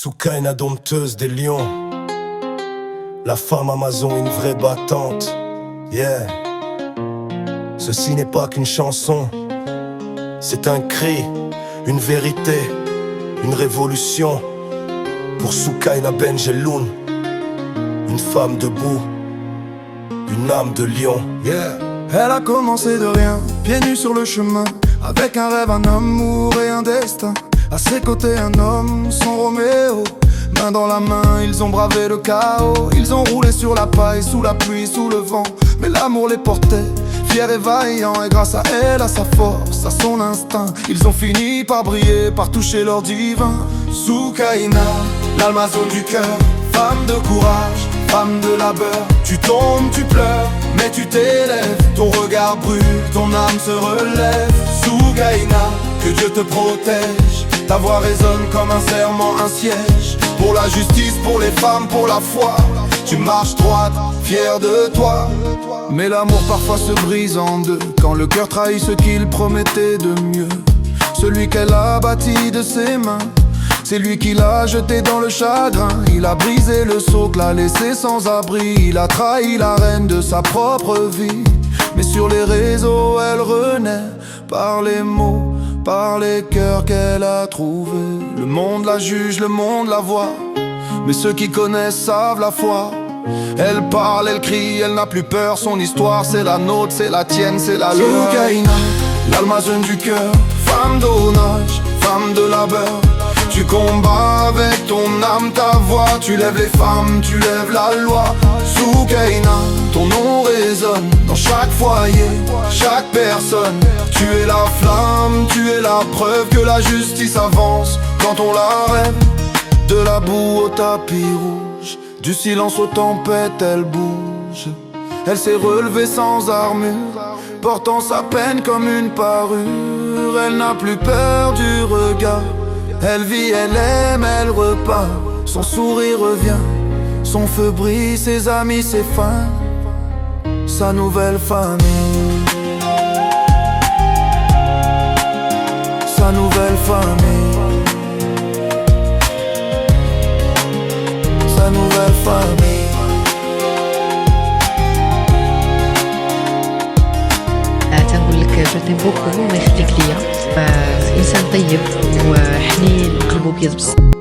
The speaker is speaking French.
Soukaina, dompteuse des lions. La femme Amazon, une vraie battante. Yeah. Ceci n'est pas qu'une chanson. C'est un cri, une vérité, une révolution. Pour Soukaina Benjeloun, une femme debout, une âme de lion. Yeah. Elle a commencé de rien, pieds nus sur le chemin, avec un rêve, un amour et un destin. À ses côtés un homme, son Roméo. Main dans la main, ils ont bravé le chaos. Ils ont roulé sur la paille, sous la pluie, sous le vent. Mais l'amour les portait, fiers et vaillants. Et grâce à elle, à sa force, à son instinct, ils ont fini par briller, par toucher leur divin. Soukaina, l'Amazone du cœur, femme de courage, femme de labeur. Tu tombes, tu pleures, mais tu t'élèves. Ton regard brûle, ton âme se relève. Soukaina, que Dieu te protège. Ta voix résonne comme un serment, un siège. Pour la justice, pour les femmes, pour la foi. Tu marches droite, fier de toi. Mais l'amour parfois se brise en deux, quand le cœur trahit ce qu'il promettait de mieux. Celui qu'elle a bâti de ses mains, c'est lui qui l'a jeté dans le chagrin. Il a brisé le socle, l'a laissé sans abri. Il a trahi la reine de sa propre vie. Mais sur les réseaux, elle renaît par les mots, par les cœurs qu'elle a trouvés. Le monde la juge, le monde la voit, mais ceux qui connaissent savent la foi. Elle parle, elle crie, elle n'a plus peur. Son histoire, c'est la nôtre, c'est la tienne, c'est la leur. Soukaina, l'Amazone du cœur, femme d'honneur, femme de labeur. Tu combats avec ton âme, ta voix. Tu lèves les femmes, tu lèves la loi. Soukaina, ton nom résonne dans chaque foyer, chaque personne. Tu es la flamme, tu es la preuve que la justice avance quand on la rêve. De la boue au tapis rouge, du silence aux tempêtes, elle bouge. Elle s'est relevée sans armure, portant sa peine comme une parure. Elle n'a plus peur du regard. Elle vit, elle aime, elle repart. Son sourire revient, son feu brille, ses amis, ses fins, sa nouvelle famille. Sa nouvelle famille. Sa nouvelle famille. تنقول لك جو تيم بوكو الله يخليك ليا، انسان طيب وحنين وقلبه ابيض بزاف.